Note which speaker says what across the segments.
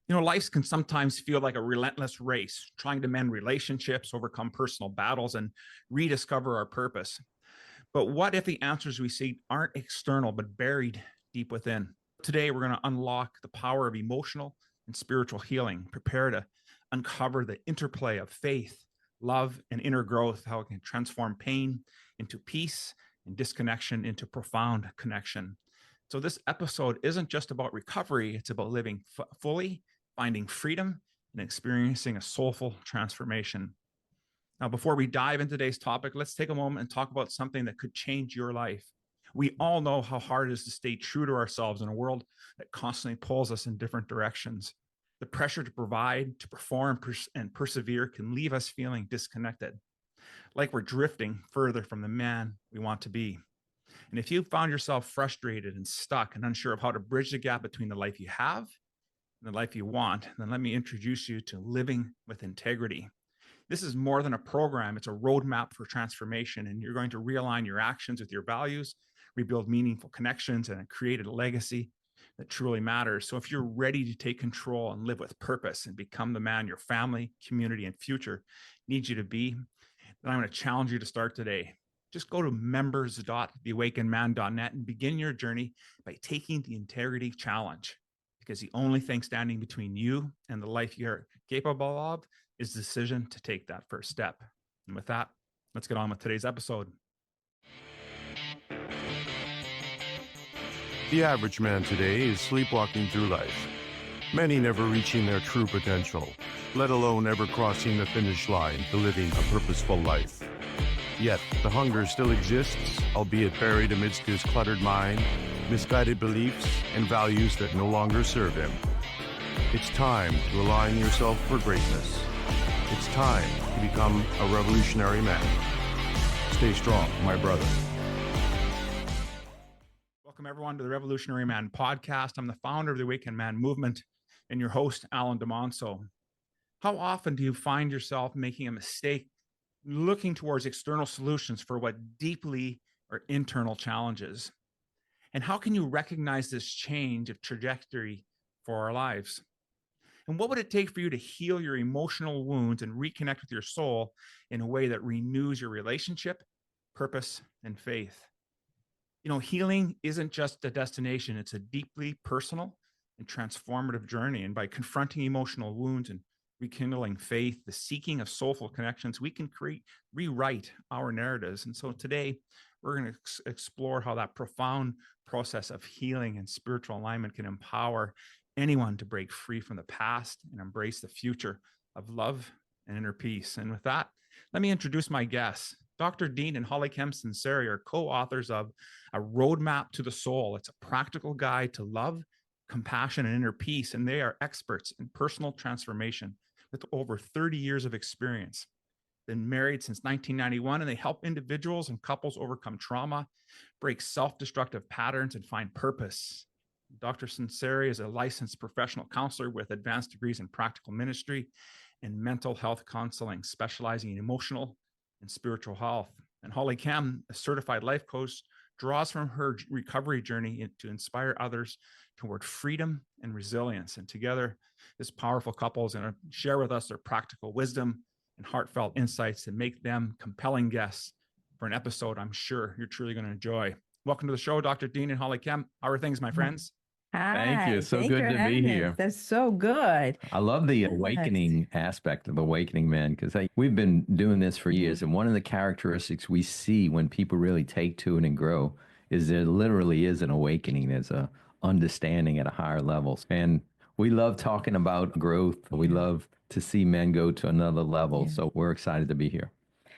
Speaker 1: Life can sometimes feel like a relentless race, trying to mend relationships, overcome personal battles, and rediscover our purpose. But what if the answers we seek aren't external, but buried deep within? Today, we're going to unlock the power of emotional and spiritual healing, prepare to uncover the interplay of faith, love, and inner growth, how it can transform pain into peace and disconnection into profound connection. So, this episode isn't just about recovery, it's about living fully, finding freedom, and experiencing a soulful transformation. Now, before we dive into today's topic, let's take a moment and talk about something that could change your life. We all know how hard it is to stay true to ourselves in a world that constantly pulls us in different directions. The pressure to provide, to perform, and persevere can leave us feeling disconnected, like we're drifting further from the man we want to be. And if you found yourself frustrated and stuck and unsure of how to bridge the gap between the life you have and the life you want, then let me introduce you to living with integrity. This is more than a program. It's a roadmap for transformation, and you're going to realign your actions with your values, rebuild meaningful connections, and create a legacy that truly matters. So if you're ready to take control and live with purpose and become the man your family, community, and future needs you to be, then I'm going to challenge you to start today. Just go to members.theawakenedman.net and begin your journey by taking the integrity challenge, because the only thing standing between you and the life you're capable of is the decision to take that first step. And with that, let's get on with today's episode.
Speaker 2: The average man today is sleepwalking through life, many never reaching their true potential, let alone ever crossing the finish line to living a purposeful life. Yet, the hunger still exists, albeit buried amidst his cluttered mind, misguided beliefs, and values that no longer serve him. It's time to align yourself for greatness. It's time to become a revolutionary man. Stay strong, my brother.
Speaker 1: Welcome, everyone, to the Revolutionary Man podcast. I'm the founder of the Awakened Man movement and your host, Alan DeMonso. How often do you find yourself making a mistake, looking towards external solutions for what deeply are internal challenges? And how can you recognize this change of trajectory for our lives? And what would it take for you to heal your emotional wounds and reconnect with your soul in a way that renews your relationship, purpose, and faith? Healing isn't just a destination, it's a deeply personal and transformative journey. And by confronting emotional wounds and rekindling faith, the seeking of soulful connections, we can rewrite our narratives. And so today, we're going to explore how that profound process of healing and spiritual alignment can empower anyone to break free from the past and embrace the future of love and inner peace. And with that, let me introduce my guests. Dr. Dean and Hollykem Sunseri are co-authors of A Roadmap to the Soul. It's a practical guide to love, compassion, and inner peace, and they are experts in personal transformation with over 30 years of experience. Been married since 1991, and they help individuals and couples overcome trauma, break self-destructive patterns, and find purpose. Dr. Sunseri is a licensed professional counselor with advanced degrees in practical ministry and mental health counseling, specializing in emotional and spiritual health. And Hollykem, a certified life coach, draws from her recovery journey to inspire others toward freedom and resilience. And together, this powerful couple is going to share with us their practical wisdom and heartfelt insights and make them compelling guests for an episode I'm sure you're truly going to enjoy. Welcome to the show, Dr. Dean and Hollykem. How are things, my friends?
Speaker 3: Hi,
Speaker 4: Thank you. So
Speaker 3: thank
Speaker 4: good to be here.
Speaker 3: That's so good.
Speaker 4: I love the awakening aspect of Awakening Man, because we've been doing this for years. And one of the characteristics we see when people really take to it and grow is there literally is an awakening. There's a understanding at a higher level. And we love talking about growth. We love to see men go to another level. Yeah. So we're excited to be here.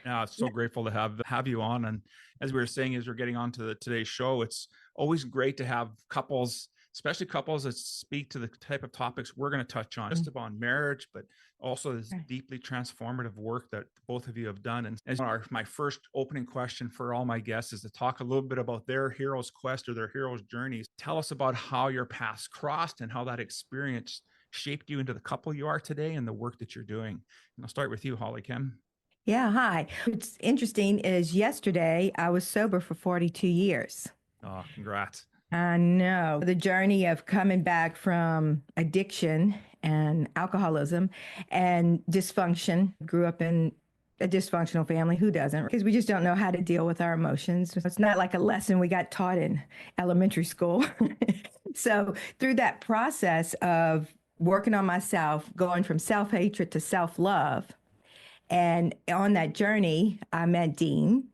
Speaker 1: Yeah, so grateful to have you on. And as we were saying, as we're getting on to today's show, it's always great to have couples, especially couples that speak to the type of topics we're going to touch on, just about marriage, but also this deeply transformative work that both of you have done. And as my first opening question for all my guests is to talk a little bit about their hero's quest or their hero's journeys. Tell us about how your paths crossed and how that experience shaped you into the couple you are today and the work that you're doing. And I'll start with you, Hollykem.
Speaker 3: Yeah, hi. What's interesting is yesterday I was sober for 42 years.
Speaker 1: Oh, congrats.
Speaker 3: I know the journey of coming back from addiction and alcoholism and dysfunction. Grew up in a dysfunctional family. Who doesn't? Because we just don't know how to deal with our emotions. It's not like a lesson we got taught in elementary school. So through that process of working on myself, going from self-hatred to self-love, and on that journey, I met Dean,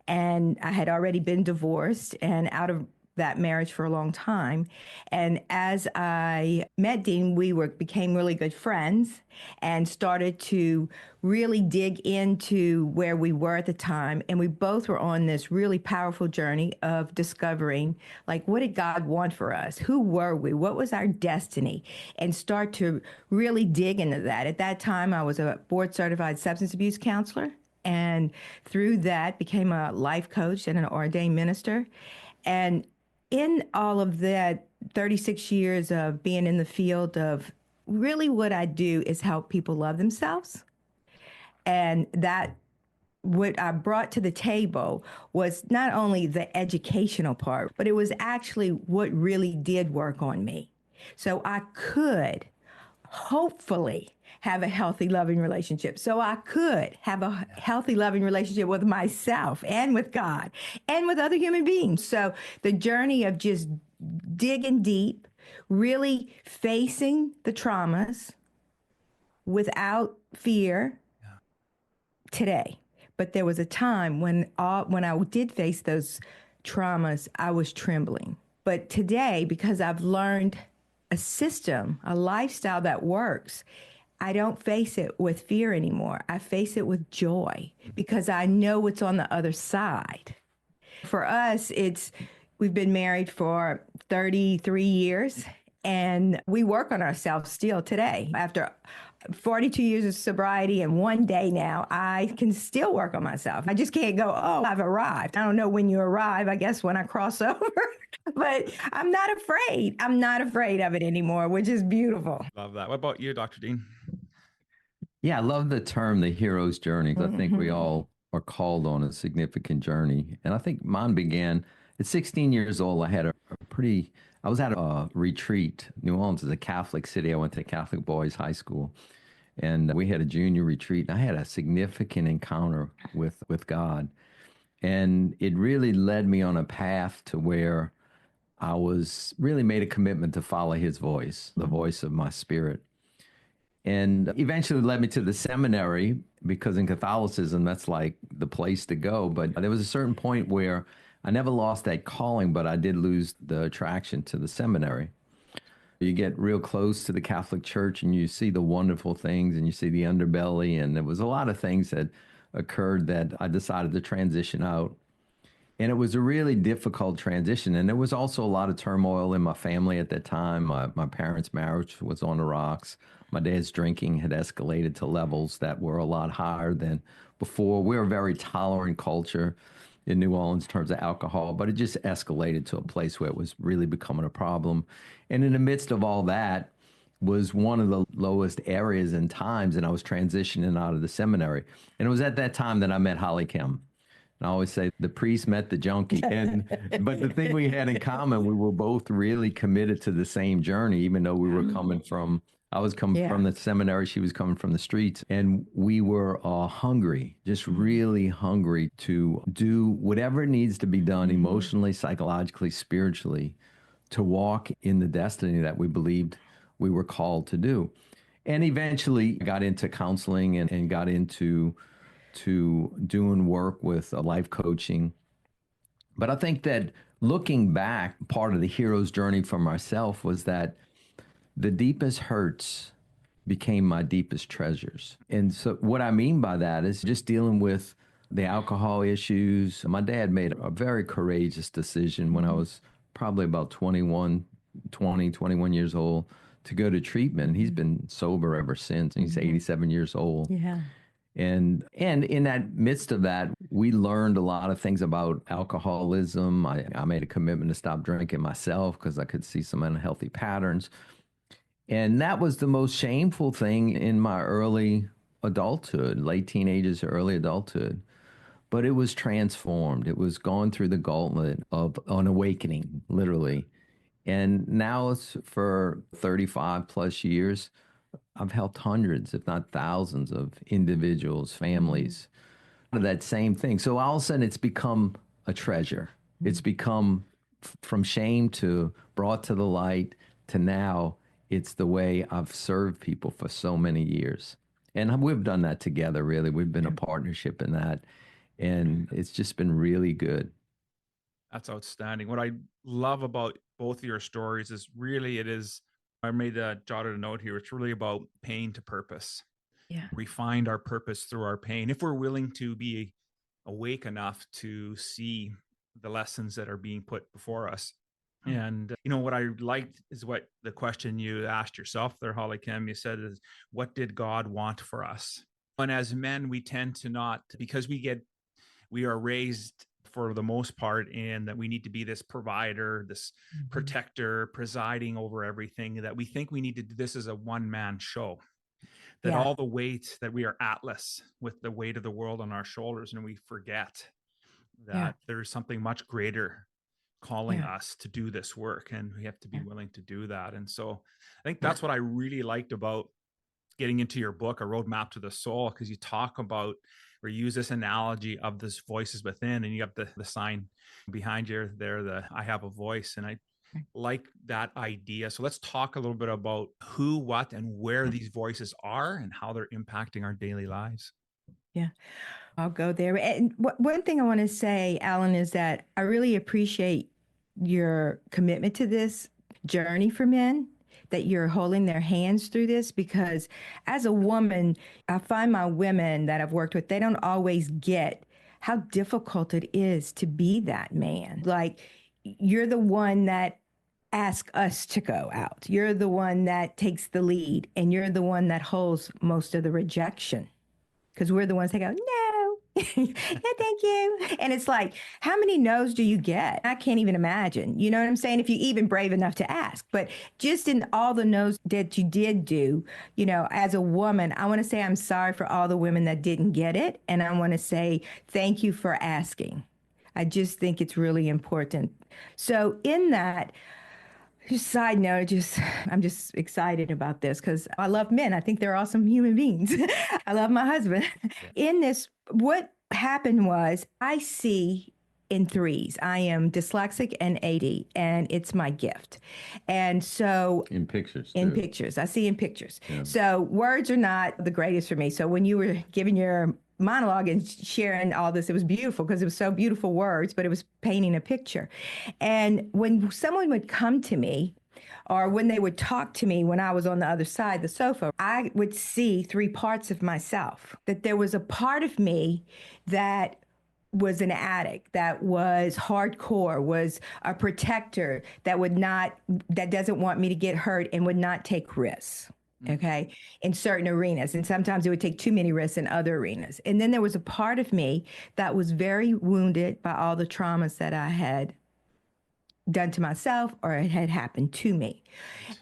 Speaker 3: and I had already been divorced and out of that marriage for a long time. And as I met Dean, became really good friends and started to really dig into where we were at the time. And we both were on this really powerful journey of discovering, like, what did God want for us? Who were we? What was our destiny? And start to really dig into that. At that time, I was a board certified substance abuse counselor. And through that, became a life coach and an ordained minister. And in all of that 36 years of being in the field of really what I do is help people love themselves. And that what I brought to the table was not only the educational part, but it was actually what really did work on me. So I could hopefully have a healthy, loving relationship. So I could have a healthy, loving relationship with myself and with God and with other human beings. So the journey of just digging deep, really facing the traumas without fear today. But there was a time when I did face those traumas, I was trembling. But today, because I've learned a system, a lifestyle that works, I don't face it with fear anymore. I face it with joy because I know what's on the other side. For us, we've been married for 33 years, and we work on ourselves still today. After 42 years of sobriety and one day now, I can still work on myself. I just can't go, oh, I've arrived. I don't know when you arrive, I guess when I cross over. But I'm not afraid. I'm not afraid of it anymore, which is beautiful.
Speaker 1: Love that. What about you, Dr. Dean?
Speaker 4: Yeah, I love the term, the hero's journey. I think we all are called on a significant journey. And I think mine began at 16 years old. I had I was at a retreat. New Orleans is a Catholic city. I went to Catholic boys high school. And we had a junior retreat. And I had a significant encounter with God. And it really led me on a path to where I was really made a commitment to follow his voice, the voice of my spirit. And eventually led me to the seminary, because in Catholicism, that's like the place to go. But there was a certain point where I never lost that calling, but I did lose the attraction to the seminary. You get real close to the Catholic Church and you see the wonderful things and you see the underbelly. And there was a lot of things that occurred that I decided to transition out. And it was a really difficult transition. And there was also a lot of turmoil in my family at that time. My parents' marriage was on the rocks. My dad's drinking had escalated to levels that were a lot higher than before. We're a very tolerant culture in New Orleans in terms of alcohol, but it just escalated to a place where it was really becoming a problem. And in the midst of all that was one of the lowest areas and times, and I was transitioning out of the seminary. And it was at that time that I met Hollykem. And I always say the priest met the junkie. But the thing we had in common, we were both really committed to the same journey, even though we were coming from, I was coming from the seminary, she was coming from the streets. And we were hungry, just really hungry to do whatever needs to be done emotionally, psychologically, spiritually, to walk in the destiny that we believed we were called to do. And eventually got into counseling and got into doing work with life coaching. But I think that looking back, part of the hero's journey for myself was that the deepest hurts became my deepest treasures. And so what I mean by that is just dealing with the alcohol issues. My dad made a very courageous decision when I was probably about 21 years old to go to treatment. He's been sober ever since. He's 87 years old.
Speaker 3: Yeah.
Speaker 4: And in that midst of that, we learned a lot of things about alcoholism. I made a commitment to stop drinking myself because I could see some unhealthy patterns. And that was the most shameful thing in my early adulthood, late teenagers, early adulthood. but it was transformed. It was going through the gauntlet of an awakening, literally. And now it's for 35 plus years, I've helped hundreds, if not thousands, of individuals, families, that same thing. So all of a sudden, it's become a treasure. It's become from shame to brought to the light to now it's the way I've served people for so many years. And we've done that together, really. We've been a partnership in that. And it's just been really good.
Speaker 1: That's outstanding. What I love about both of your stories is really I made that jotted a note here. It's really about pain to purpose.
Speaker 3: Yeah.
Speaker 1: We find our purpose through our pain. If we're willing to be awake enough to see the lessons that are being put before us. And, what I liked is what the question you asked yourself there, Hollykem, you said is, what did God want for us? And as men, we tend to not, because we are raised for the most part in that we need to be this provider, this protector, presiding over everything, that we think we need to do this as a one-man show. That all the weight, that we are Atlas with the weight of the world on our shoulders, and we forget that there's something much greater calling us to do this work, and we have to be willing to do that. And so I think that's what I really liked about getting into your book, A Roadmap to the Soul, because you talk about or use this analogy of this voices within, and you have the sign behind you there, the I have a voice. And I like that idea. So let's talk a little bit about who, what, and where these voices are and how they're impacting our daily lives.
Speaker 3: Yeah. I'll go there. And one thing I want to say, Alan, is that I really appreciate your commitment to this journey for men, that you're holding their hands through this, because as a woman, I find my women that I've worked with, they don't always get how difficult it is to be that man. Like, you're the one that asks us to go out. You're the one that takes the lead, and you're the one that holds most of the rejection, because we're the ones that go, no, no, thank you. And it's like, how many no's do you get? I can't even imagine. You know what I'm saying? If you're even brave enough to ask. But just in all the no's that you did do, as a woman, I want to say I'm sorry for all the women that didn't get it. And I want to say thank you for asking. I just think it's really important. So in that, just side note, I'm just excited about this because I love men. I think they're awesome human beings. I love my husband. In this, what happened was I see in threes. I am dyslexic and AD, and it's my gift. And so
Speaker 4: in pictures,
Speaker 3: in
Speaker 4: too.
Speaker 3: pictures, I see in pictures. Yeah. So words are not the greatest for me. So when you were giving your monologue and sharing all this, it was beautiful because it was so beautiful words, but it was painting a picture. And when someone would come to me, or when they would talk to me when I was on the other side of the sofa, I would see three parts of myself. That there was a part of me that was an addict, that was hardcore, was a protector, that doesn't want me to get hurt and would not take risks. Okay, in certain arenas. And sometimes it would take too many risks in other arenas. And then there was a part of me that was very wounded by all the traumas that I had done to myself or it had happened to me.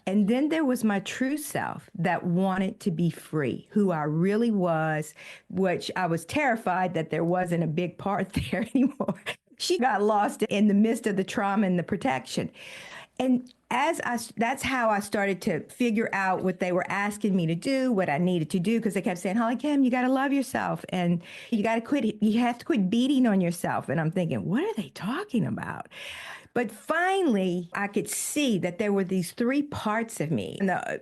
Speaker 3: And then there was my true self that wanted to be free, who I really was, which I was terrified that there wasn't a big part there anymore. She got lost in the midst of the trauma and the protection. And that's how I started to figure out what they were asking me to do, what I needed to do, because they kept saying, Hollykem, you got to love yourself and you have to quit beating on yourself. And I'm thinking, what are they talking about? But finally, I could see that there were these three parts of me. In the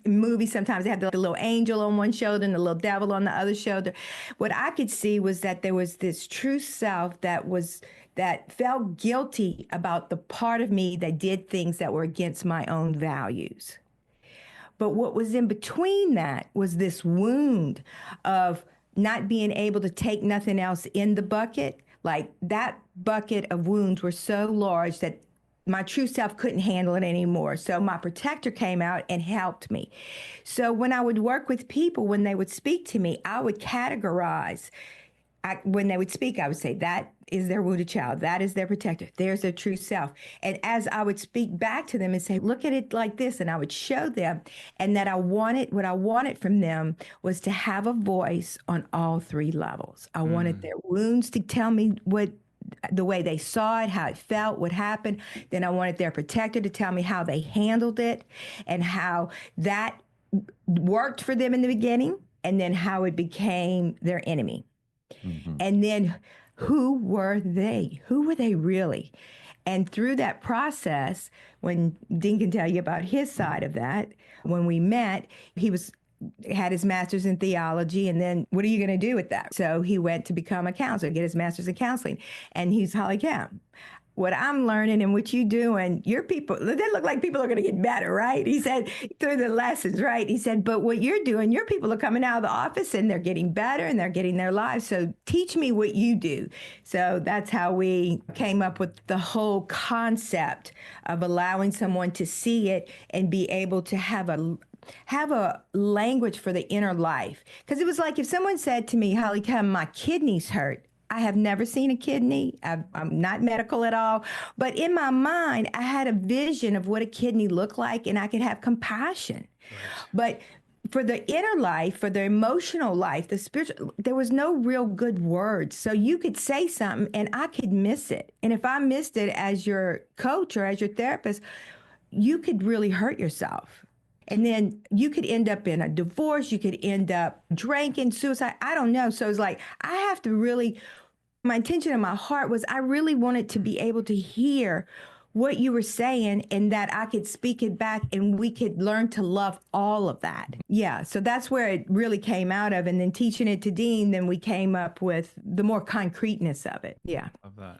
Speaker 3: movies, sometimes they have the little angel on one shoulder and the little devil on the other shoulder. What I could see was that there was this true self that felt guilty about the part of me that did things that were against my own values. But what was in between that was this wound of not being able to take nothing else in the bucket. Like, that bucket of wounds were so large that my true self couldn't handle it anymore. So my protector came out and helped me. So when I would work with people, when they would speak to me, I would categorize when they would speak, I would say, that is their wounded child. That is their protector. There's their true self. And as I would speak back to them and say, look at it like this, and I would show them, and that what I wanted from them was to have a voice on all three levels. I wanted their wounds to tell me the way they saw it, how it felt, what happened. Then I wanted their protector to tell me how they handled it and how that worked for them in the beginning, and then how it became their enemy. Mm-hmm. And then who were they? Who were they really? And through that process, when Dean can tell you about his side of that, when we met, he had his master's in theology, and then what are you going to do with that? So he went to become a counselor, get his master's in counseling, and he's Hollykem. What I'm learning and what you doing, your people, they look like people are going to get better, right? He said, through the lessons, right? He said, but what you're doing, your people are coming out of the office and they're getting better and they're getting their lives. So teach me what you do. So that's how we came up with the whole concept of allowing someone to see it and be able to have a language for the inner life. Because it was like if someone said to me, Hollykem, my kidneys hurt. I have never seen a kidney. I'm not medical at all. But in my mind, I had a vision of what a kidney looked like, and I could have compassion. Right. But for the inner life, for the emotional life, the spiritual, there was no real good words. So you could say something and I could miss it. And if I missed it as your coach or as your therapist, you could really hurt yourself. And then you could end up in a divorce. You could end up drinking, suicide. I don't know. So it's like, I have to really, my intention in my heart was I really wanted to be able to hear what you were saying and that I could speak it back and we could learn to love all of that. Yeah. So that's where it really came out of. And then teaching it to Dean, then we came up with the more concreteness of it. Yeah.
Speaker 1: Love that.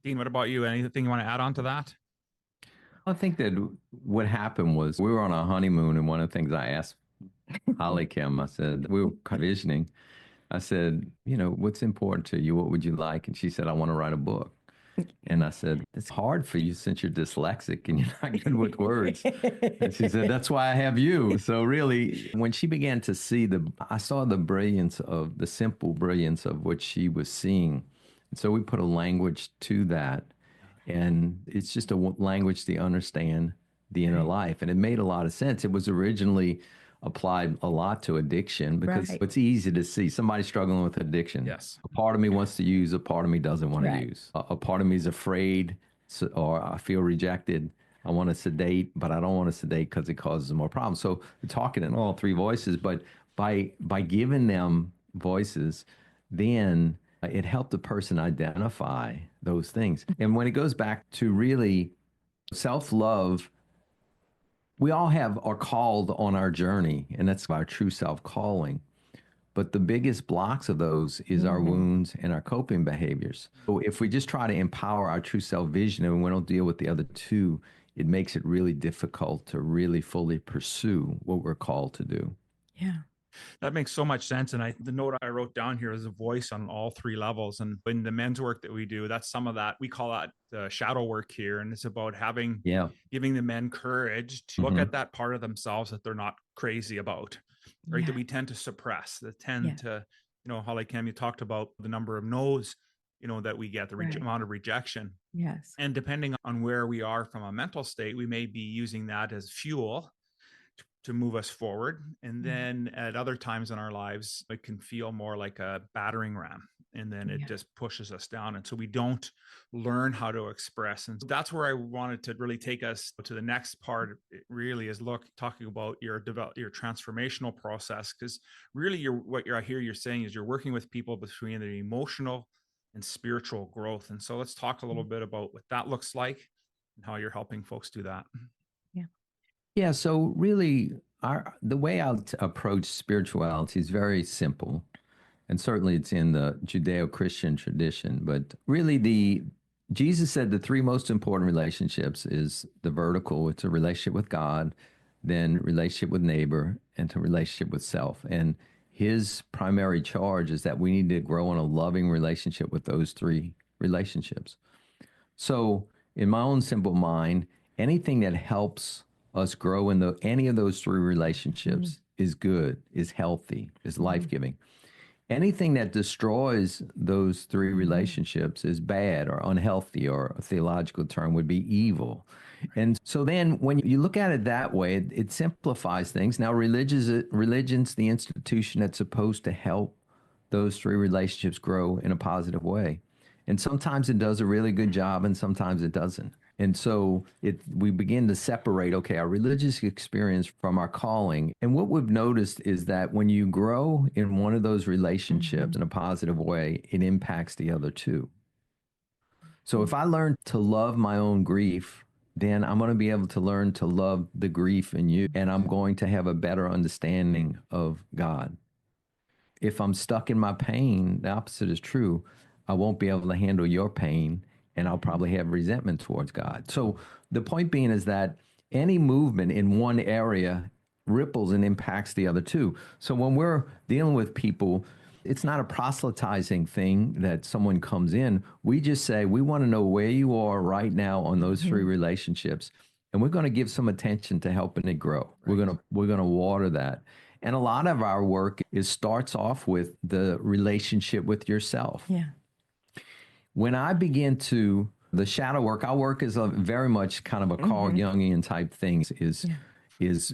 Speaker 1: Dean, what about you? Anything you want to add on to that?
Speaker 4: I think that what happened was we were on a honeymoon, and one of the things I asked Hollykem, I said, we were visioning. I said, what's important to you? What would you like? And she said, I want to write a book. And I said, it's hard for you since you're dyslexic and you're not good with words. And she said, that's why I have you. So really, when she began to see I saw the simple brilliance of what she was seeing. And so we put a language to that. And it's just a language to understand the inner life. And it made a lot of sense. It was originally applied a lot to addiction because it's easy to see somebody struggling with addiction.
Speaker 1: Yes.
Speaker 4: A part of me wants to use, a part of me doesn't want to use. A part of me is afraid, or I feel rejected. I want to sedate, but I don't want to sedate because it causes more problems. So we're talking in all three voices, but by giving them voices, then it helped the person identify those things. And when it goes back to really self-love, we all are called on our journey, and that's our true self-calling. But the biggest blocks of those is our wounds and our coping behaviors. So if we just try to empower our true self-vision and we don't deal with the other two, it makes it really difficult to really fully pursue what we're called to do.
Speaker 3: Yeah.
Speaker 1: That makes so much sense. And the note I wrote down here is a voice on all three levels. And in the men's work that we do, that's some of that. We call that the shadow work here. And it's about giving the men courage to look at that part of themselves that they're not crazy about, right? That we tend to suppress, that tend to, Hollykem, you talked about the number of no's, that we get, the amount of rejection.
Speaker 3: Yes.
Speaker 1: And depending on where we are from a mental state, we may be using that as fuel to move us forward. And then at other times in our lives, it can feel more like a battering ram. And then it just pushes us down. And so we don't learn how to express. And that's where I wanted to really take us to the next part. It really is talking about your transformational process. Because really I hear you're saying is you're working with people between the emotional and spiritual growth. And so let's talk a little bit about what that looks like and how you're helping folks do that.
Speaker 4: Yeah, so really, the way I approach spirituality is very simple, and certainly it's in the Judeo-Christian tradition. But really, Jesus said the three most important relationships is the vertical, it's a relationship with God, then relationship with neighbor, and a relationship with self. And his primary charge is that we need to grow in a loving relationship with those three relationships. So, in my own simple mind, anything that helps us grow in any of those three relationships is good, is healthy, is life-giving. anything that destroys those three relationships is bad or unhealthy, or a theological term would be evil. And so then when you look at it that way, it simplifies things. Now, religion's the institution that's supposed to help those three relationships grow in a positive way. And sometimes it does a really good job, and sometimes it doesn't. And so we begin to separate, okay, our religious experience from our calling. And what we've noticed is that when you grow in one of those relationships in a positive way, it impacts the other two. So if I learn to love my own grief, then I'm going to be able to learn to love the grief in you, and I'm going to have a better understanding of God. If I'm stuck in my pain, the opposite is true. I won't be able to handle your pain, and I'll probably have resentment towards God. So the point being is that any movement in one area ripples and impacts the other two. So when we're dealing with people, it's not a proselytizing thing that someone comes in. We just say, we want to know where you are right now on those three relationships, and we're going to give some attention to helping it grow. Right. We're going to water that. And a lot of our work starts off with the relationship with yourself.
Speaker 3: Yeah.
Speaker 4: When I begin to, the shadow work, our work is very much kind of a Carl Jungian type thing, is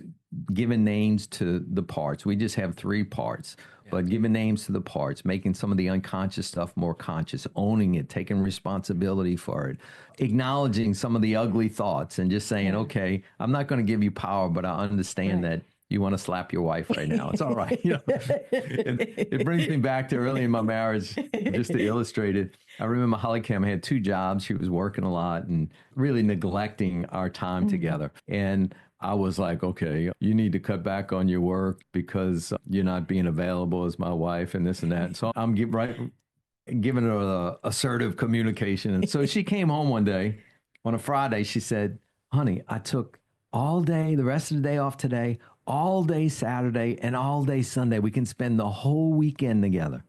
Speaker 4: giving names to the parts. We just have 3 parts, but giving names to the parts, making some of the unconscious stuff more conscious, owning it, taking responsibility for it, acknowledging some of the ugly thoughts, and just saying, okay, I'm not going to give you power, but I understand that you want to slap your wife right now. It's all right. You know, it brings me back to early in my marriage, just to illustrate it. I remember Hollykem had 2 jobs. She was working a lot and really neglecting our time together. And I was like, okay, you need to cut back on your work because you're not being available as my wife and this and that. So I'm giving her a assertive communication. And so she came home one day on a Friday. She said, honey, I took all day, the rest of the day off today, all day Saturday, and all day Sunday. We can spend the whole weekend together.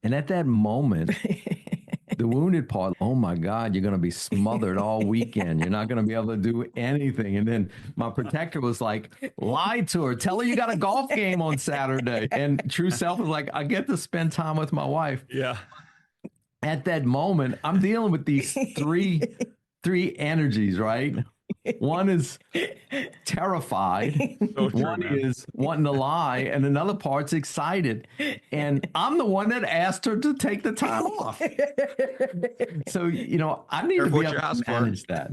Speaker 4: And at that moment, the wounded part, oh my God, you're going to be smothered all weekend. You're not going to be able to do anything. And then my protector was like, lie to her. Tell her you got a golf game on Saturday. And true self was like, I get to spend time with my wife.
Speaker 1: Yeah.
Speaker 4: At that moment, I'm dealing with these three energies, right? One is terrified.
Speaker 1: So true,
Speaker 4: One
Speaker 1: man.
Speaker 4: is wanting to lie, and another part's excited. And I'm the one that asked her to take the time off. So, I need to be able to manage that.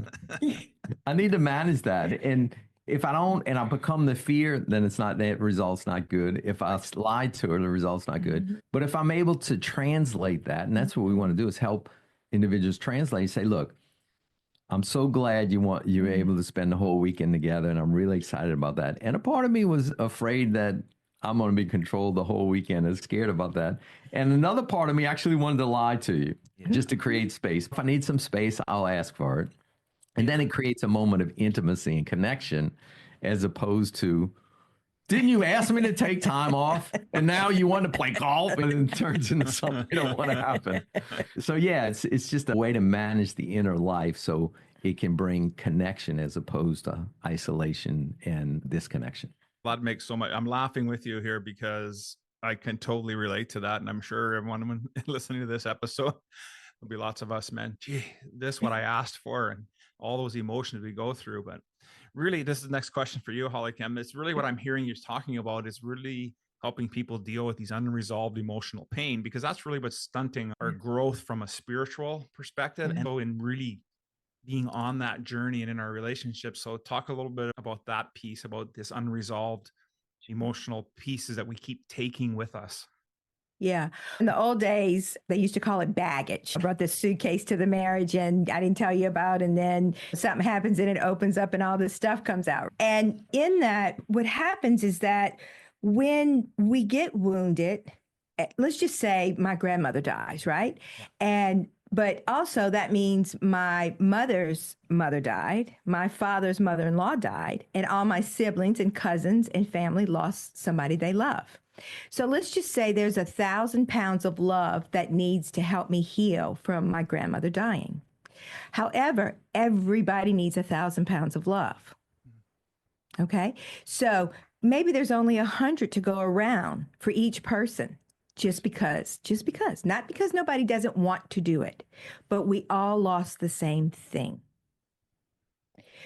Speaker 4: I need to manage that. And if I don't, and I become the fear, then that result's not good. If I lie to her, the result's not good. But if I'm able to translate that, and that's what we want to do, is help individuals translate, say, look, I'm so glad you're able to spend the whole weekend together, and I'm really excited about that. And a part of me was afraid that I'm going to be controlled the whole weekend and scared about that. And another part of me actually wanted to lie to you just to create space. If I need some space, I'll ask for it. And then it creates a moment of intimacy and connection, as opposed to, didn't you ask me to take time off? And now you want to play golf, and it turns into something you don't want to happen. So yeah, it's just a way to manage the inner life so it can bring connection as opposed to isolation and disconnection.
Speaker 1: That makes so much. I'm laughing with you here because I can totally relate to that. And I'm sure everyone listening to this episode, there'll be lots of us, man, gee, this is what I asked for, and all those emotions we go through. But really, this is the next question for you, Hollykem. It's really what I'm hearing you talking about is really helping people deal with these unresolved emotional pain, because that's really what's stunting our growth from a spiritual perspective and so in really being on that journey and in our relationships. So talk a little bit about that piece, about this unresolved emotional pieces that we keep taking with us.
Speaker 3: Yeah. In the old days, they used to call it baggage. I brought this suitcase to the marriage and I didn't tell you about, and then something happens and it opens up and all this stuff comes out. And in that, what happens is that when we get wounded, let's just say my grandmother dies, right? But also that means my mother's mother died, my father's mother-in-law died, and all my siblings and cousins and family lost somebody they love. So let's just say there's 1,000 pounds of love that needs to help me heal from my grandmother dying. However, everybody needs 1,000 pounds of love. Okay? So maybe there's only 100 to go around for each person. just because, not because nobody doesn't want to do it, but we all lost the same thing.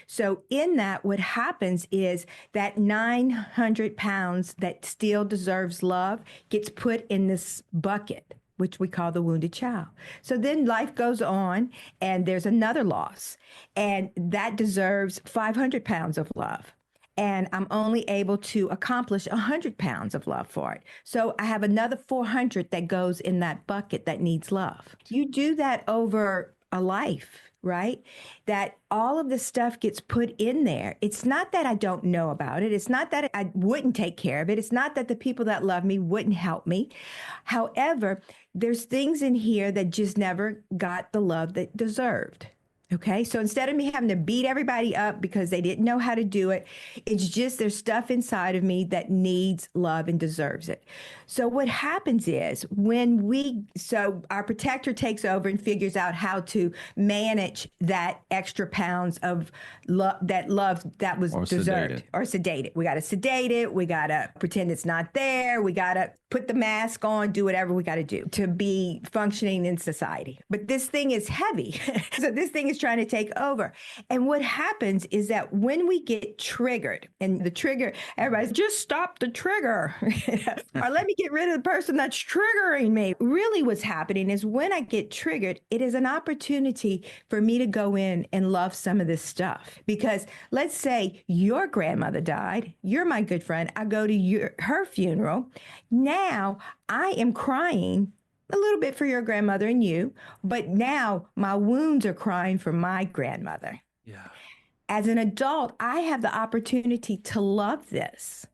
Speaker 3: So in that, what happens is that 900 pounds that still deserves love gets put in this bucket, which we call the wounded child. So then life goes on and there's another loss, and that deserves 500 pounds of love. And I'm only able to accomplish 100 pounds of love for it. So I have another 400 that goes in that bucket that needs love. You do that over a life, right? That all of this stuff gets put in there. It's not that I don't know about it. It's not that I wouldn't take care of it. It's not that the people that love me wouldn't help me. However, there's things in here that just never got the love that deserved. Okay, so instead of me having to beat everybody up because they didn't know how to do it, it's just there's stuff inside of me that needs love and deserves it. So what happens is so our protector takes over and figures out how to manage that extra pounds of love that was deserved or sedated. We got to sedate it. We got to pretend it's not there. We got to put the mask on, do whatever we got to do to be functioning in society. But this thing is heavy. So this thing is trying to take over. And what happens is that when we get triggered, and the trigger, everybody's just stop the trigger, or let me get rid of the person that's triggering me. Really what's happening is when I get triggered, it is an opportunity for me to go in and love some of this stuff. Because let's say your grandmother died, you're my good friend, I go to her funeral. Now I am crying a little bit for your grandmother and you, but now my wounds are crying for my grandmother.
Speaker 1: Yeah.
Speaker 3: As an adult, I have the opportunity to love this.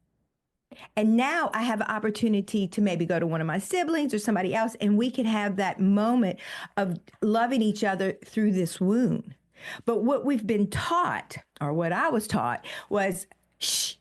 Speaker 3: And now I have an opportunity to maybe go to one of my siblings or somebody else, and we can have that moment of loving each other through this wound. But what we've been taught, or what I was taught, was, shh,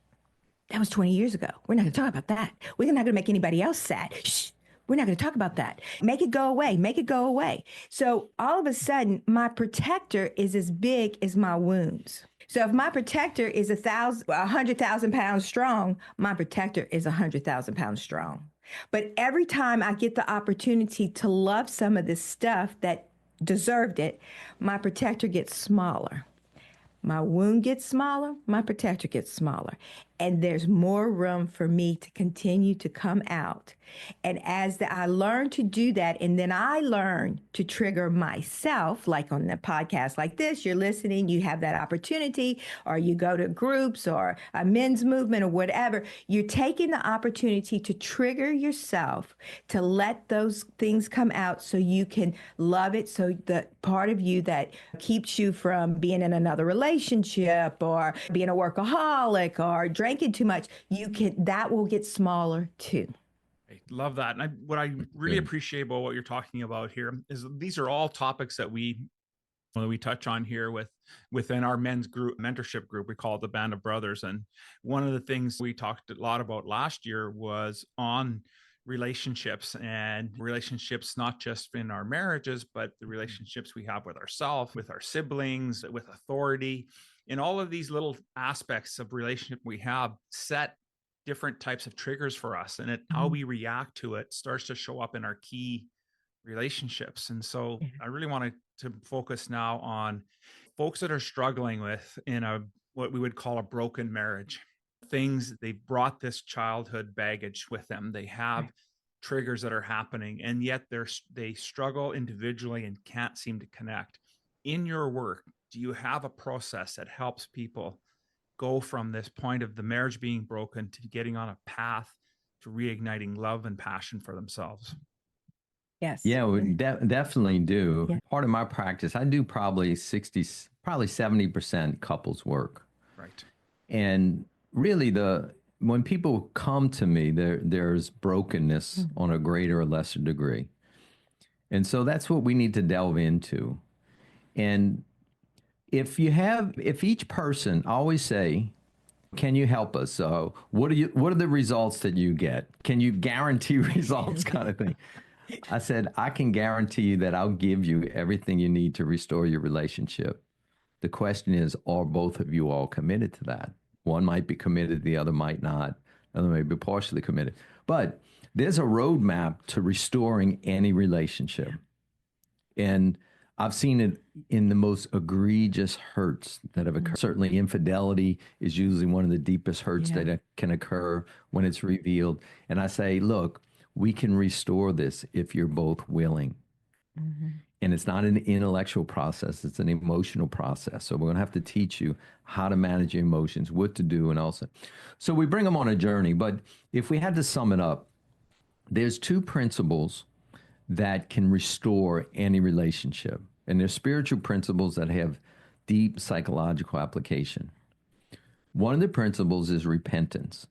Speaker 3: that was 20 years ago. We're not going to talk about that. We're not going to make anybody else sad. Shh. We're not going to talk about that. Make it go away. Make it go away. So all of a sudden, my protector is as big as my wounds. So if my protector is 100,000 pounds strong, my protector is 100,000 pounds strong. But every time I get the opportunity to love some of this stuff that deserved it, my protector gets smaller. My wound gets smaller, my protector gets smaller. And there's more room for me to continue to come out. And as I learn to do that, and then I learn to trigger myself, like on the podcast like this, you're listening, you have that opportunity, or you go to groups or a men's movement or whatever, you're taking the opportunity to trigger yourself, to let those things come out so you can love it. So the part of you that keeps you from being in another relationship or being a workaholic or drinking too much, that will get smaller too.
Speaker 1: I love that. And what I really appreciate about what you're talking about here is these are all topics that we touch on here within our men's group, mentorship group. We call it the Band of Brothers. And one of the things we talked a lot about last year was on relationships, and relationships, not just in our marriages, but the relationships we have with ourselves, with our siblings, with authority, and all of these little aspects of relationship we have set different types of triggers for us, and how we react to it starts to show up in our key relationships. And so I really wanted to focus now on folks that are struggling with what we would call a broken marriage. Things, they've brought this childhood baggage with them. They have triggers that are happening, and yet they struggle individually and can't seem to connect. In your work, do you have a process that helps people go from this point of the marriage being broken to getting on a path to reigniting love and passion for themselves?
Speaker 3: Yes.
Speaker 4: Yeah, we definitely do.
Speaker 3: Yeah.
Speaker 4: Part of my practice, I do probably 70% couples work.
Speaker 1: Right.
Speaker 4: And really when people come to me, there's brokenness on a greater or lesser degree. And so that's what we need to delve into. And if each person always say, can you help us? So what are the results that you get? Can you guarantee results kind of thing? I said, I can guarantee you that I'll give you everything you need to restore your relationship. The question is, are both of you all committed to that? One might be committed, the other might not. The other may be partially committed. But there's a roadmap to restoring any relationship. And I've seen it in the most egregious hurts that have occurred. Certainly, infidelity is usually one of the deepest hurts that can occur when it's revealed. And I say, look, we can restore this if you're both willing. And it's not an intellectual process, it's an emotional process. So we're going to have to teach you how to manage your emotions, what to do, and also. So we bring them on a journey. But if we had to sum it up, there's two principles that can restore any relationship. And they're spiritual principles that have deep psychological application. One of the principles is repentance.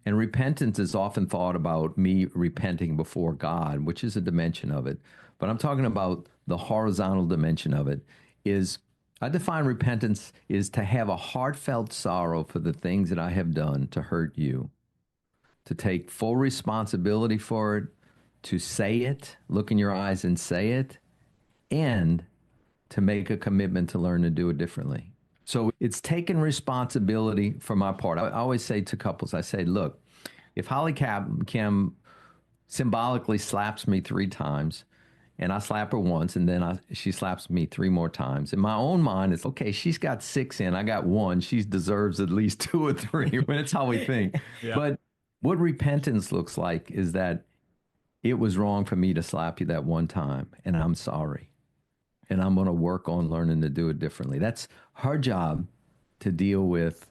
Speaker 4: And repentance is often thought about me repenting before God, which is a dimension of it. But I'm talking about the horizontal dimension of it. Is I define repentance is to have a heartfelt sorrow for the things that I have done to hurt you, to take full responsibility for it, to say it, look in your eyes and say it, and to make a commitment to learn to do it differently. So it's taking responsibility for my part. I always say to couples, I say, look, if Hollykem symbolically slaps me 3 times, and I slap her once, and then she slaps me 3 more times. In my own mind, it's, okay, she's got 6 in, I got 1. She deserves at least 2 or 3. That's how we think. But what repentance looks like is that it was wrong for me to slap you that one time, and I'm sorry. And I'm going to work on learning to do it differently. That's her job, to deal with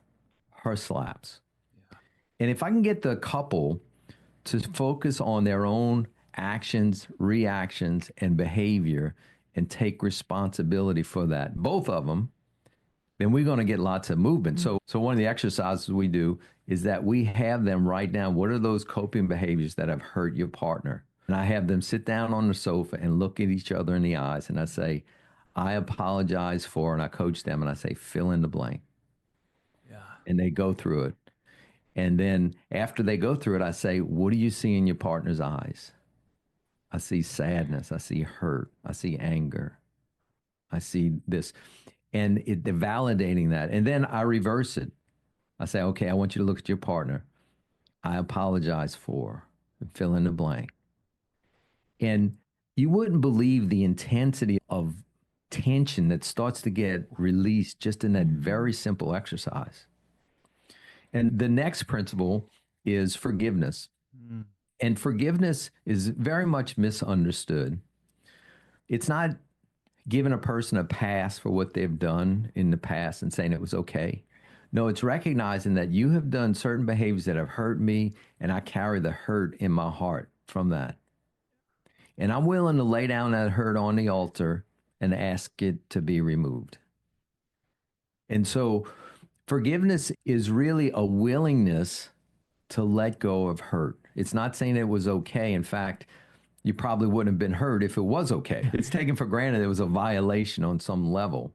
Speaker 4: her slaps. And if I can get the couple to focus on their own actions, reactions, and behavior and take responsibility for that, both of them, then we're going to get lots of movement. So one of the exercises we do is that we have them write down what are those coping behaviors that have hurt your partner. And I have them sit down on the sofa and look at each other in the eyes. And I say, I apologize for, and I coach them and I say, fill in the blank. And they go through it. And then after they go through it, I say, what do you see in your partner's eyes? I see sadness. I see hurt. I see anger. I see this. And they're validating that. And then I reverse it. I say, okay, I want you to look at your partner. I apologize for, and fill in the blank. And you wouldn't believe the intensity of tension that starts to get released just in that very simple exercise. And the next principle is forgiveness. And forgiveness is very much misunderstood. It's not giving a person a pass for what they've done in the past and saying it was okay. No, it's recognizing that you have done certain behaviors that have hurt me, and I carry the hurt in my heart from that. And I'm willing to lay down that hurt on the altar and ask it to be removed. And so forgiveness is really a willingness to let go of hurt. It's not saying it was okay. In fact, you probably wouldn't have been hurt if it was okay. It's taken for granted it was a violation on some level.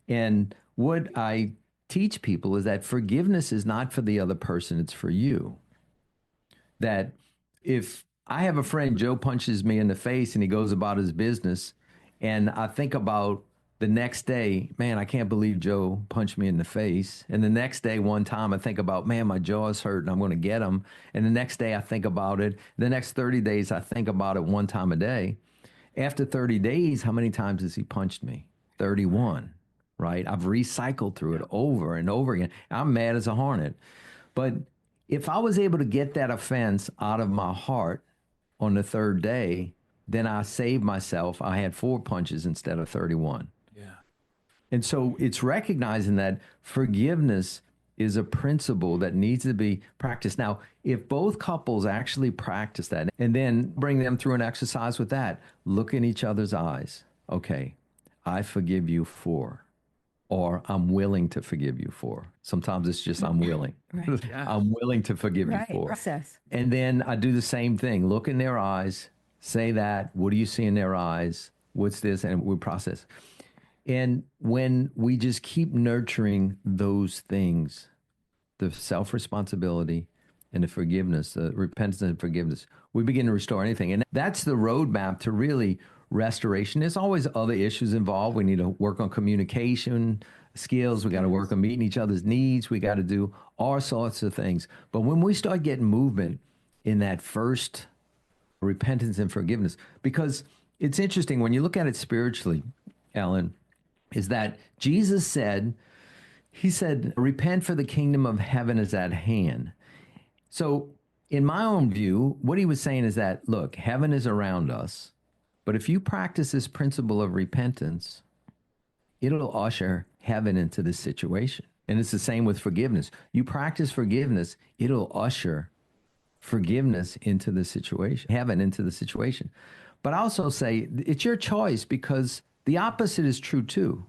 Speaker 4: And what I teach people is that forgiveness is not for the other person, it's for you. That if I have a friend, Joe punches me in the face and he goes about his business, and I think about the next day, man, I can't believe Joe punched me in the face. And the next day, one time, I think about, man, my jaw's hurt and I'm going to get him. And the next day, I think about it. The next 30 days, I think about it one time a day. After 30 days, how many times has he punched me? 31, right? I've recycled through it over and over again. I'm mad as a hornet. But if I was able to get that offense out of my heart on the 3rd day, then I saved myself. I had 4 punches instead of 31. And so it's recognizing that forgiveness is a principle that needs to be practiced. Now, if both couples actually practice that and then bring them through an exercise with that, look in each other's eyes. Okay, I forgive you for, or I'm willing to forgive you for. Sometimes it's just I'm willing.
Speaker 3: Right.
Speaker 4: I'm willing to forgive you for.
Speaker 3: Process.
Speaker 4: And then I do the same thing. Look in their eyes, say that. What do you see in their eyes? What's this? And we process. And when we just keep nurturing those things, the self-responsibility and the forgiveness, the repentance and forgiveness, we begin to restore anything. And that's the roadmap to really restoration. There's always other issues involved. We need to work on communication skills. We got to work on meeting each other's needs. We got to do all sorts of things. But when we start getting movement in that first repentance and forgiveness. Because it's interesting when you look at it spiritually, Ellen, is that Jesus said, he said, repent for the kingdom of heaven is at hand. So in my own view, what he was saying is that, look, heaven is around us, but if you practice this principle of repentance, it'll usher heaven into this situation. And it's the same with forgiveness. You practice forgiveness, it'll usher forgiveness into the situation, heaven into the situation. But I also say it's your choice, because the opposite is true too.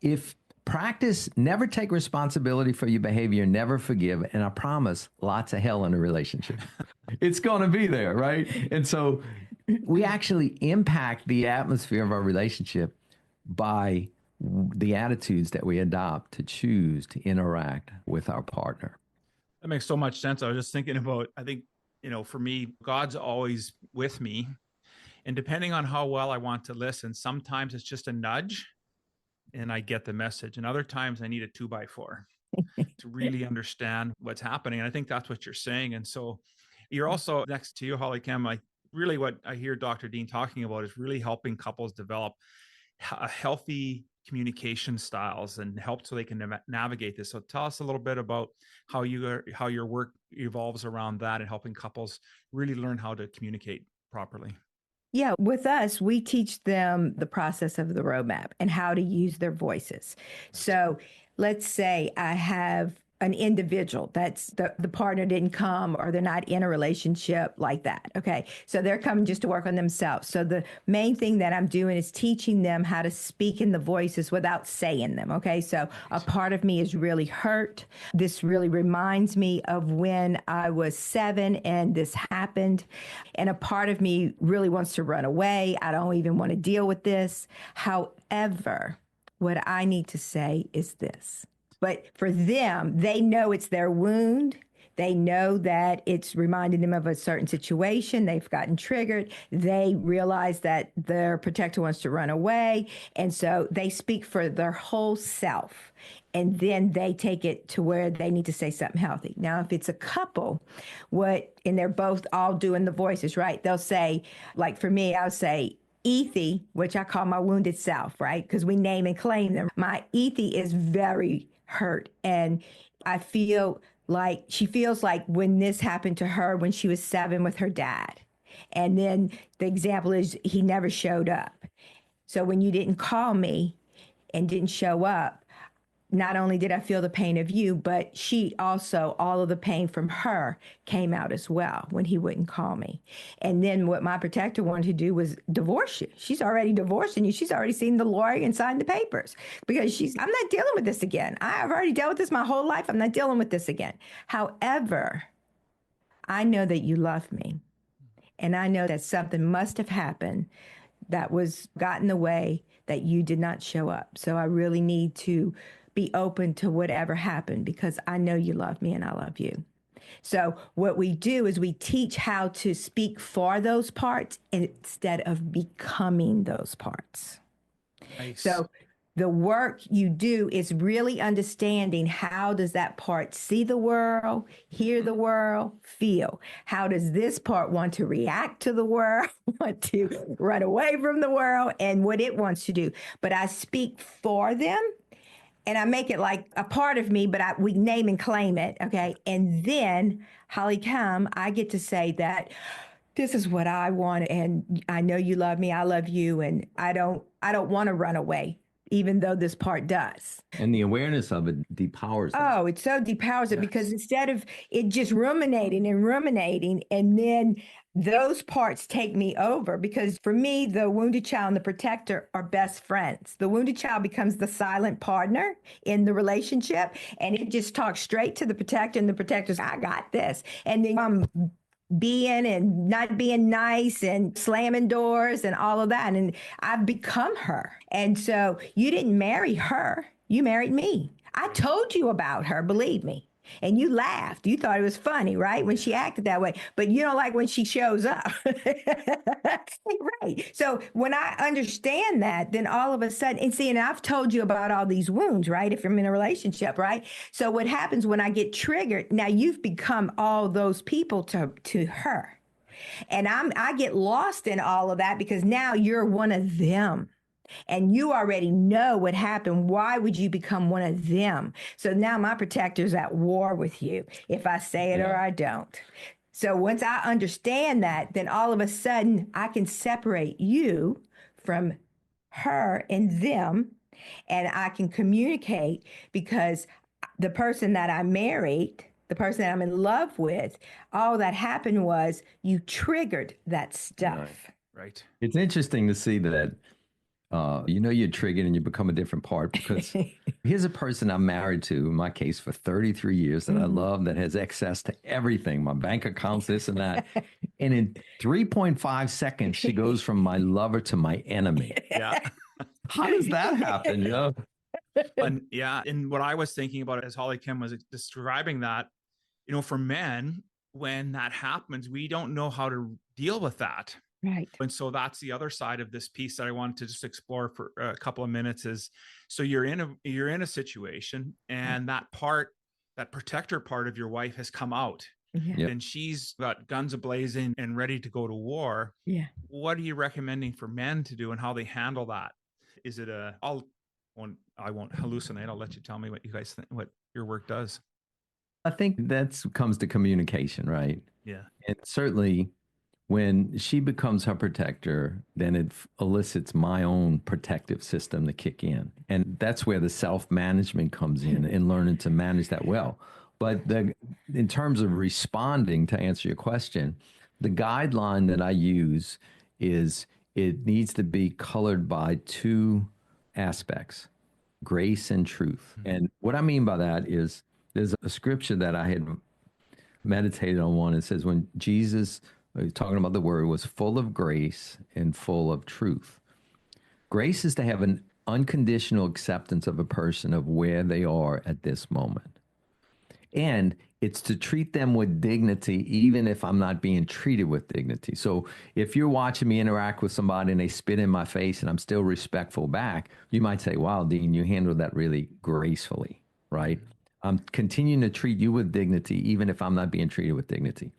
Speaker 4: If practice, never take responsibility for your behavior, never forgive, and I promise lots of hell in a relationship. It's going to be there, right? And so we actually impact the atmosphere of our relationship by the attitudes that we adopt to choose to interact with our partner.
Speaker 1: That makes so much sense. I was just thinking about, I think, for me, God's always with me. And depending on how well I want to listen, sometimes it's just a nudge and I get the message. And other times I need a 2x4 to really understand what's happening. And I think that's what you're saying. And so you're also, next to you, Hollykem, really what I hear Dr. Dean talking about is really helping couples develop a healthy communication styles and help so they can navigate this. So tell us a little bit about how your work evolves around that and helping couples really learn how to communicate properly.
Speaker 3: Yeah, with us, we teach them the process of the roadmap and how to use their voices. So let's say I have an individual that's the partner didn't come or they're not in a relationship like that. Okay. So they're coming just to work on themselves. So the main thing that I'm doing is teaching them how to speak in the voices without saying them. Okay. So a part of me is really hurt. This really reminds me of when I was 7 and this happened. And a part of me really wants to run away. I don't even want to deal with this. However, what I need to say is this. But for them, they know it's their wound. They know that it's reminding them of a certain situation. They've gotten triggered. They realize that their protector wants to run away. And so they speak for their whole self. And then they take it to where they need to say something healthy. Now, if it's a couple, and they're both all doing the voices, right? They'll say, like for me, I'll say, Ethy, which I call my wounded self, right? Because we name and claim them. My Ethy is very hurt. And I feel like she feels like when this happened to her when she was 7 with her dad. And then the example is he never showed up. So when you didn't call me and didn't show up, not only did I feel the pain of you, but she also, all of the pain from her came out as well when he wouldn't call me. And then what my protector wanted to do was divorce you. She's already divorcing you. She's already seen the lawyer and signed the papers because I'm not dealing with this again. I've already dealt with this my whole life. I'm not dealing with this again. However, I know that you love me. And I know that something must have happened that got in the way that you did not show up. So I really need to be open to whatever happened because I know you love me and I love you. So what we do is we teach how to speak for those parts instead of becoming those parts. Nice. So the work you do is really understanding how does that part see the world, hear the world, feel. How does this part want to react to the world, want to run away from the world, and what it wants to do. But I speak for them. And I make it like a part of me, but we name and claim it, okay? And then, Hollykem, I get to say that this is what I want, and I know you love me, I love you, and I don't want to run away, even though this part does.
Speaker 4: And the awareness of it depowers it.
Speaker 3: Oh, it so depowers it because instead of it just ruminating, and then those parts take me over because for me, the wounded child and the protector are best friends. The wounded child becomes the silent partner in the relationship, and it just talks straight to the protector, and the protector's, I got this. And then I'm being and not being nice and slamming doors and all of that. And I've become her. And so you didn't marry her. You married me. I told you about her, believe me. And you laughed. You thought it was funny, right? When she acted that way. But you don't like when she shows up. Right. So when I understand that, then all of a sudden, and see, and I've told you about all these wounds, right? If I'm in a relationship, right? So what happens when I get triggered, now you've become all those people to her. And I get lost in all of that because now you're one of them. And you already know what happened. Why would you become one of them? So now my protector's at war with you if I say it or I don't. So once I understand that, then all of a sudden I can separate you from her and them, and I can communicate, because the person that I married, the person that I'm in love with, all that happened was you triggered that stuff.
Speaker 1: Right.
Speaker 4: It's interesting to see that, you're triggered and you become a different part, because here's a person I'm married to, in my case, for 33 years that I love, that has access to everything, my bank accounts, this and that. And in 3.5 seconds, she goes from my lover to my enemy.
Speaker 1: Yeah.
Speaker 4: How does that happen?
Speaker 1: And yeah. And what I was thinking about as Hollykem was describing that, for men, when that happens, we don't know how to deal with that.
Speaker 3: Right.
Speaker 1: And so that's the other side of this piece that I wanted to just explore for a couple of minutes is, so you're in a situation, and that protector part of your wife has come out, and she's got guns ablazing and ready to go to war.
Speaker 3: Yeah.
Speaker 1: What are you recommending for men to do and how they handle that? Is it I won't hallucinate. I'll let you tell me what you guys think, what your work does.
Speaker 4: I think that comes to communication, right?
Speaker 1: Yeah.
Speaker 4: And certainly when she becomes her protector, then it elicits my own protective system to kick in. And that's where the self-management comes in, and learning to manage that well. But in terms of responding, to answer your question, the guideline that I use is it needs to be colored by two aspects: grace and truth. And what I mean by that is, there's a scripture that I had meditated on one. It says, when Jesus, talking about the word, was full of grace and full of truth. Grace is to have an unconditional acceptance of a person, of where they are at this moment. And it's to treat them with dignity, even if I'm not being treated with dignity. So if you're watching me interact with somebody and they spit in my face and I'm still respectful back, you might say, wow, Dean, you handled that really gracefully, right? I'm continuing to treat you with dignity, even if I'm not being treated with dignity.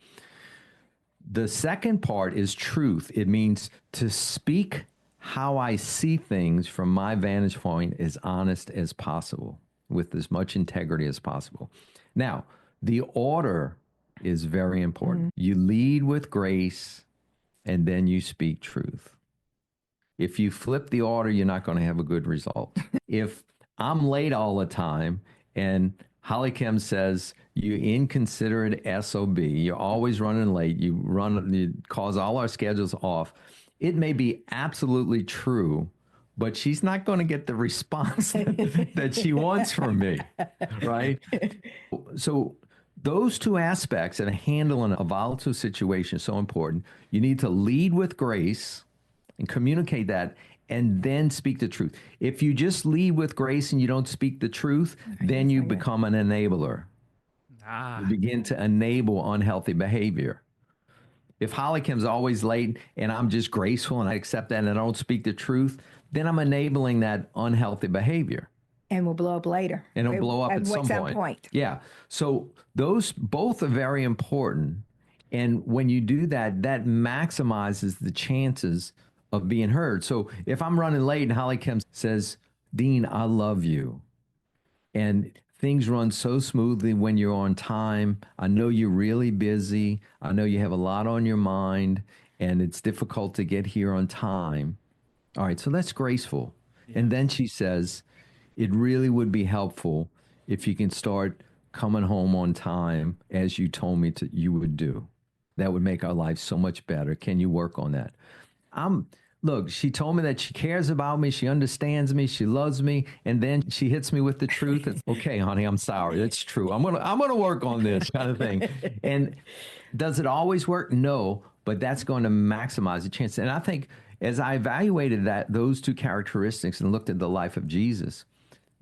Speaker 4: The second part is truth. It means to speak how I see things from my vantage point, as honest as possible, with as much integrity as possible. Now, the order is very important. You lead with grace, and then you speak truth. If you flip the order, you're not going to have a good result. If I'm late all the time, and Hollykem says, you inconsiderate SOB, you're always running late, you cause all our schedules off, it may be absolutely true, but she's not going to get the response that she wants from me, right? So those two aspects and handling a volatile situation is so important. You need to lead with grace and communicate that, and then speak the truth. If you just lead with grace and you don't speak the truth, then you become an enabler. You begin to enable unhealthy behavior. If Hollykem's always late and I'm just graceful and I accept that and I don't speak the truth, then I'm enabling that unhealthy behavior.
Speaker 3: And will blow up later.
Speaker 4: And it'll blow up at some point. Yeah. So those both are very important. And when you do that, that maximizes the chances of being heard. So if I'm running late and Hollykem says, Dean, I love you, and things run so smoothly when you're on time, I know you're really busy, I know you have a lot on your mind, and it's difficult to get here on time. All right, so that's graceful. Yeah. And then she says, it really would be helpful if you can start coming home on time as you told me you would do. That would make our life so much better. Can you work on that? Look, she told me that she cares about me, she understands me, she loves me, and then she hits me with the truth. It's, okay, honey, I'm sorry. It's true. I'm gonna work on this kind of thing. And does it always work? No, but that's going to maximize the chance. And I think as I evaluated those two characteristics and looked at the life of Jesus,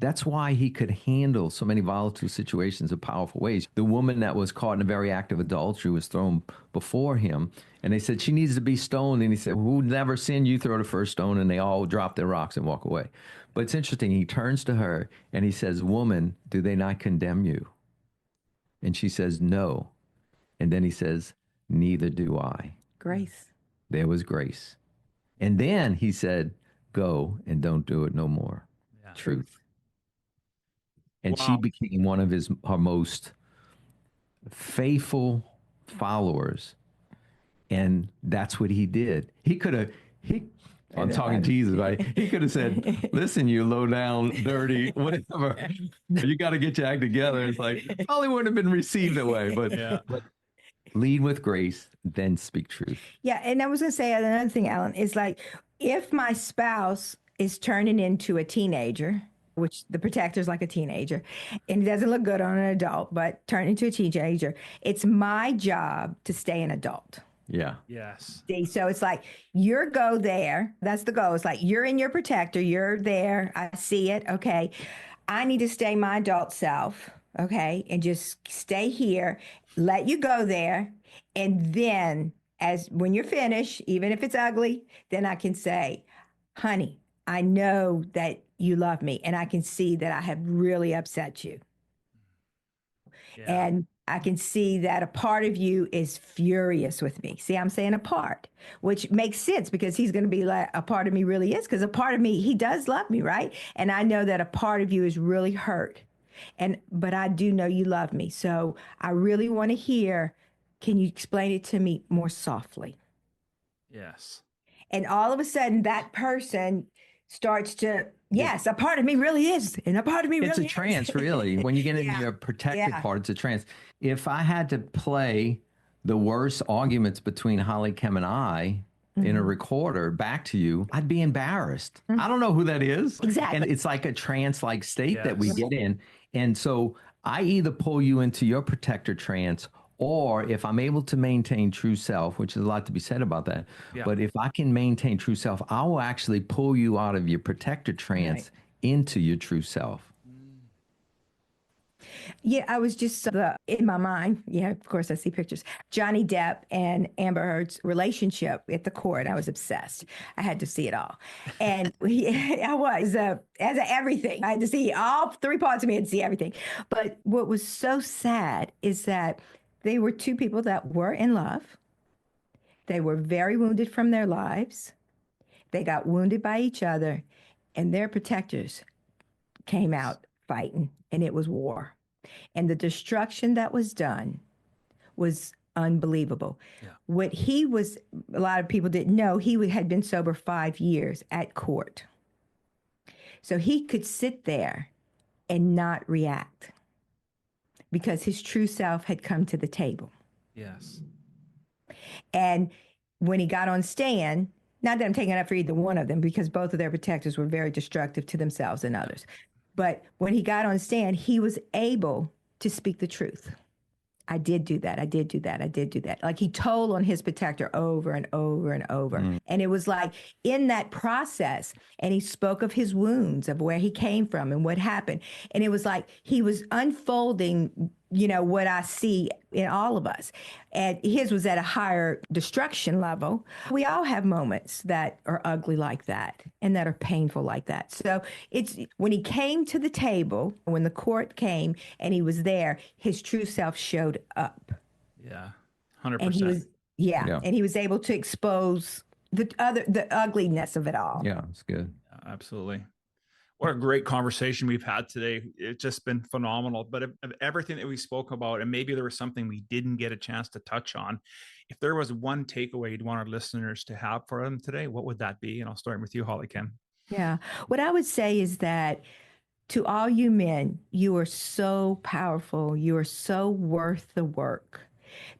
Speaker 4: That's why he could handle so many volatile situations in powerful ways. The woman that was caught in a very act of adultery was thrown before him, and they said she needs to be stoned. And he said, "Who never sinned? You throw the first stone." And they all drop their rocks and walk away. But it's interesting. He turns to her and he says, "Woman, do they not condemn you?" And she says, "No." And then he says, "Neither do I."
Speaker 3: Grace.
Speaker 4: There was grace. And then he said, "Go and don't do it no more."
Speaker 1: Yeah.
Speaker 4: Truth. And
Speaker 1: Wow.
Speaker 4: she became one of her most faithful followers. And that's what he did. I'm talking Jesus, right? He could have said, "Listen, you low down, dirty, whatever. You got to get your act together." It's like, probably wouldn't have been received that way, but lead with grace, then speak truth.
Speaker 3: Yeah. And I was going to say another thing, Alan, is like, if my spouse is turning into a teenager, which the protector's like a teenager, and it doesn't look good on an adult, but turn into a teenager, it's my job to stay an adult.
Speaker 4: Yeah.
Speaker 1: Yes.
Speaker 3: See, so it's like, go there. That's the goal. It's like, you're in your protector. You're there. I see it. Okay. I need to stay my adult self. Okay. And just stay here, let you go there. And then when you're finished, even if it's ugly, then I can say, "Honey, I know that you love me, and I can see that I have really upset you.
Speaker 1: Yeah.
Speaker 3: And I can see that a part of you is furious with me." See, I'm saying a part, which makes sense because he's going to be like, a part of me really is, because a part of me, he does love me, right? And I know that a part of you is really hurt. But I do know you love me. So I really want to hear, can you explain it to me more softly?
Speaker 1: Yes.
Speaker 3: And all of a sudden, that person starts to, yes, a part of me really is. And a part of me really is.
Speaker 4: It's a trance, really. When you get into your protected part, it's a trance. If I had to play the worst arguments between Hollykem and I in a recorder back to you, I'd be embarrassed. I don't know who that is.
Speaker 3: Exactly.
Speaker 4: And it's like a trance-like state that we get in. And so I either pull you into your protector trance, or if I'm able to maintain true self, which is a lot to be said about that, but if I can maintain true self, I will actually pull you out of your protector trance into your true self.
Speaker 3: Yeah, I was just in my mind. Yeah, of course, I see pictures. Johnny Depp and Amber Heard's relationship at the court. I was obsessed. I had to see it all. And I was, as everything, I had to see all 3 parts of me, I had to see everything. But what was so sad is that they were 2 people that were in love. They were very wounded from their lives. They got wounded by each other, and their protectors came out fighting, and it was war. And the destruction that was done was unbelievable. Yeah. What a lot of people didn't know, he had been sober 5 years at court. So he could sit there and not react because his true self had come to the table.
Speaker 1: Yes.
Speaker 3: And when he got on stand, not that I'm taking it up for either one of them, because both of their protectors were very destructive to themselves and others. But when he got on stand, he was able to speak the truth. I did do that. I did do that. I did do that. Like, he told on his protector over and over and over. And it was like, in that process, and he spoke of his wounds, of where he came from and what happened. And it was like he was unfolding, what I see in all of us. And his was at a higher destruction level. We all have moments that are ugly like that and that are painful like that. So it's when he came to the table, when the court came and he was there, his true self showed up.
Speaker 1: Yeah. 100%.
Speaker 3: And he was, and he was able to expose the ugliness of it all.
Speaker 4: Yeah, it's good.
Speaker 1: Yeah, absolutely. What a great conversation we've had today. It's just been phenomenal. But of everything that we spoke about, and maybe there was something we didn't get a chance to touch on, if there was one takeaway you'd want our listeners to have for them today, what would that be? And I'll start with you, Hollykem.
Speaker 3: Yeah. What I would say is that to all you men, you are so powerful. You are so worth the work.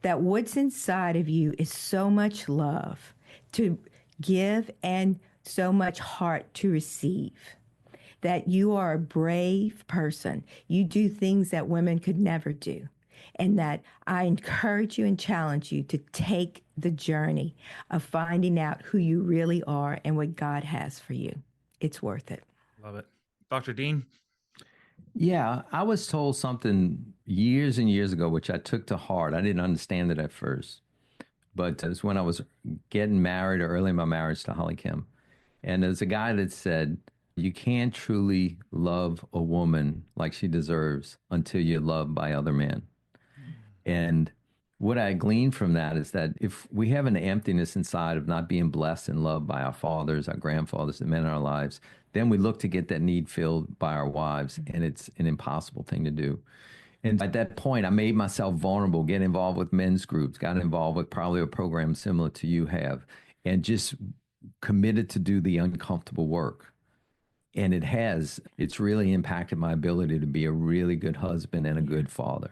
Speaker 3: That what's inside of you is so much love to give and so much heart to receive. That you are a brave person. You do things that women could never do. And that I encourage you and challenge you to take the journey of finding out who you really are and what God has for you. It's worth it.
Speaker 1: Love it. Dr. Dean?
Speaker 4: Yeah, I was told something years and years ago, which I took to heart. I didn't understand it at first, but it was when I was getting married or early in my marriage to Hollykem. And there's a guy that said, you can't truly love a woman like she deserves until you're loved by other men. And what I gleaned from that is that if we have an emptiness inside of not being blessed and loved by our fathers, our grandfathers, the men in our lives, then we look to get that need filled by our wives, and it's an impossible thing to do. And at that point, I made myself vulnerable, get involved with men's groups, got involved with probably a program similar to you have, and just committed to do the uncomfortable work. And it's really impacted my ability to be a really good husband and a good father.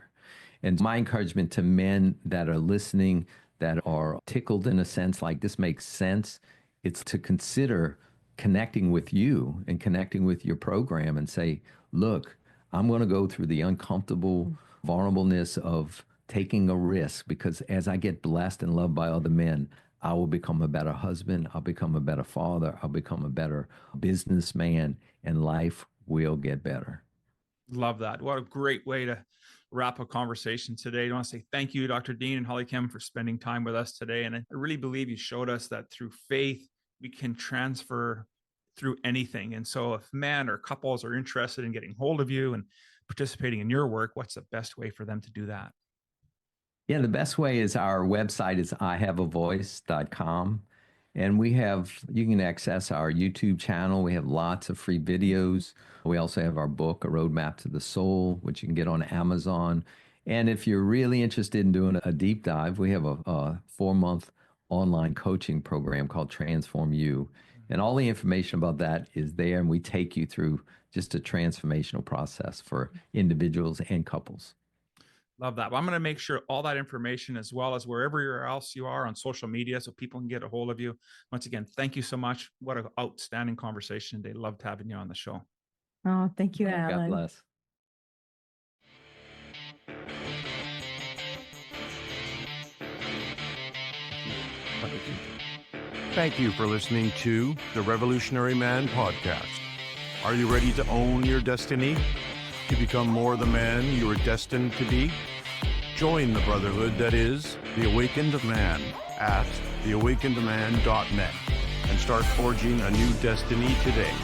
Speaker 4: And my encouragement to men that are listening, that are tickled in a sense, like this makes sense, it's to consider connecting with you and connecting with your program and say, look, I'm going to go through the uncomfortable vulnerableness of taking a risk, because as I get blessed and loved by other men, I will become a better husband, I'll become a better father, I'll become a better businessman, and life will get better.
Speaker 1: Love that. What a great way to wrap a conversation today. I want to say thank you, Dr. Dean and Hollykem, for spending time with us today. And I really believe you showed us that through faith, we can transfer through anything. And so if men or couples are interested in getting hold of you and participating in your work, what's the best way for them to do that?
Speaker 4: Yeah, the best way is our website is ihaveavoice.com. And you can access our YouTube channel. We have lots of free videos. We also have our book, A Roadmap to the Soul, which you can get on Amazon. And if you're really interested in doing a deep dive, we have a 4-month online coaching program called Transform You. And all the information about that is there. And we take you through just a transformational process for individuals and couples.
Speaker 1: Love that. Well, I'm going to make sure all that information, as well as wherever else you are on social media, so people can get a hold of you. Once again, thank you so much. What an outstanding conversation today. Loved having you on the show.
Speaker 3: Oh, thank you, Alan.
Speaker 4: God bless.
Speaker 2: Thank you for listening to the Revolutionary Man podcast. Are you ready to own your destiny? To become more the man you are destined to be? Join the brotherhood that is The Awakened Man at theawakenedman.net and start forging a new destiny today.